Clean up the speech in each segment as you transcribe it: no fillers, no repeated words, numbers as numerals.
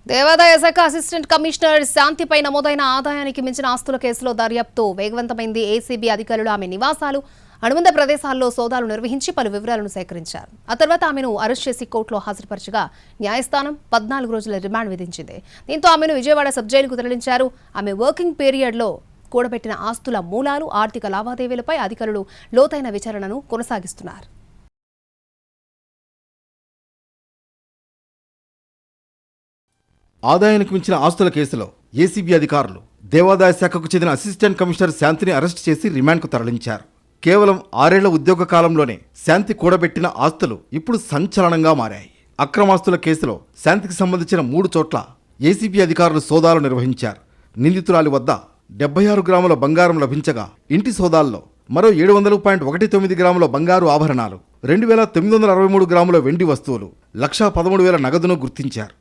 దేవాదాయ శాఖ assistant commissioner శాంతిపై నమోదైన ఆదాయానికి మించిన ఆస్తుల కేసులో దర్యాప్తు వేగవంతమైంది. ఏసీబీ అధికారులు ఆమె నివాసాలు, అనుబంధ ప్రదేశాల్లో సోదాలు నిర్వహించి పలు వివరాలను సేకరించారు. ఆ తర్వాత ఆమెను అరెస్ట్ చేసి కోర్టులో హాజరుపరచగా న్యాయస్థానం 14 రోజుల రిమాండ్ విధించింది. దీంతో ఆమెను విజయవాడ సబ్ జైలుకు తరలించారు. ఆమె వర్కింగ్ పీరియడ్లో కూడబెట్టిన ఆస్తుల మూలాలు, ఆర్థిక లావాదేవీలపై అధికారులు లోతైన విచారణను కొనసాగిస్తున్నారు. ఆదాయానికి మించిన ఆస్తుల కేసులో ఏసీబీ అధికారులు దేవాదాయ శాఖకు చెందిన అసిస్టెంట్ కమిషనర్ శాంతిని అరెస్ట్ చేసి రిమాండ్కు తరలించారు. కేవలం 6 ఏళ్ల ఉద్యోగ కాలంలోనే శాంతి కూడబెట్టిన ఆస్తులు ఇప్పుడు సంచలనంగా మారాయి. అక్రమాస్తుల కేసులో శాంతికి సంబంధించిన 3 చోట్ల ఏసీబీ అధికారులు సోదాలు నిర్వహించారు. నిందితురాలి వద్ద 76 గ్రాముల బంగారం లభించగా ఇంటి సోదాల్లో మరో 700.19 గ్రాముల బంగారు ఆభరణాలు, 2963 గ్రాముల వెండి వస్తువులు, 1,13,000 నగదును గుర్తించారు.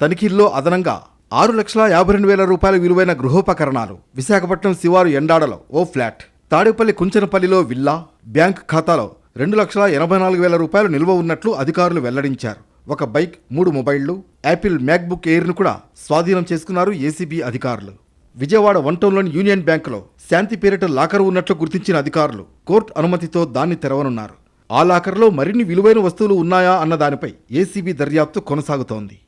తనిఖీల్లో అదనంగా 6,52,000 రూపాయల విలువైన గృహోపకరణాలు, విశాఖపట్నం శివారు ఎండాడలో ఓ ఫ్లాట్, తాడేపల్లి కుంచనపల్లిలో విల్లా, బ్యాంక్ ఖాతాలో 2,84,000 రూపాయలు నిల్వ ఉన్నట్లు అధికారులు వెల్లడించారు. ఒక బైక్, 3 మొబైళ్లు, యాపిల్ మ్యాక్బుక్ ఎయిర్ను కూడా స్వాధీనం చేసుకున్నారు ఏసీబీ అధికారులు. విజయవాడ 1 టౌన్లోని యూనియన్ బ్యాంకులో శాంతి పేరిట లాకర్ ఉన్నట్లు గుర్తించిన అధికారులు కోర్టు అనుమతితో దాన్ని తెరవనున్నారు. ఆ లాకర్లో మరిన్ని విలువైన వస్తువులు ఉన్నాయా అన్న దానిపై ఏసీబీ దర్యాప్తు కొనసాగుతోంది.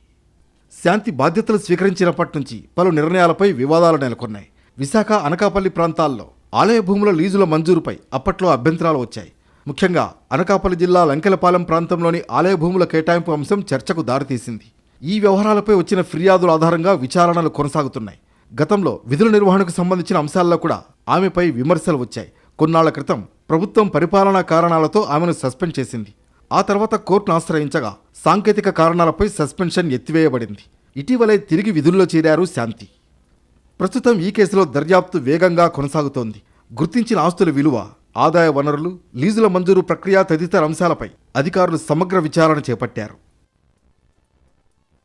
శాంతి బాధ్యతలు స్వీకరించినప్పటి నుంచి పలు నిర్ణయాలపై వివాదాలు నెలకొన్నాయి. విశాఖ, అనకాపల్లి ప్రాంతాల్లో ఆలయ భూముల లీజుల మంజూరుపై అప్పట్లో అభ్యంతరాలు వచ్చాయి. ముఖ్యంగా అనకాపల్లి జిల్లా లంకెలపాలెం ప్రాంతంలోని ఆలయ భూముల కేటాయింపు అంశం చర్చకు దారితీసింది. ఈ వ్యవహారాలపై వచ్చిన ఫిర్యాదుల ఆధారంగా విచారణలు కొనసాగుతున్నాయి. గతంలో విధుల నిర్వహణకు సంబంధించిన అంశాల్లో కూడా ఆమెపై విమర్శలు వచ్చాయి. కొన్నాళ్ల క్రితం ప్రభుత్వం పరిపాలనా కారణాలతో ఆమెను సస్పెండ్ చేసింది. ఆ తర్వాత కోర్టును ఆశ్రయించగా సాంకేతిక కారణాలపై సస్పెన్షన్ ఎత్తివేయబడింది. ఇటీవలే తిరిగి విధుల్లో చేరారు శాంతి. ప్రస్తుతం ఈ కేసులో దర్యాప్తు వేగంగా కొనసాగుతోంది. గుర్తించిన ఆస్తుల విలువ, ఆదాయ వనరులు, లీజుల మంజూరు ప్రక్రియ తదితర అంశాలపై అధికారులు సమగ్ర విచారణ చేపట్టారు.